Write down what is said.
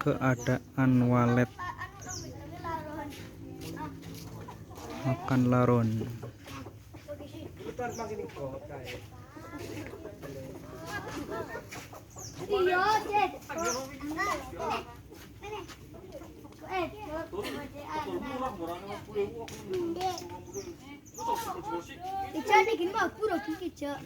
Keadaan walet makan laron. Ica ini gini mah pura kiki cak.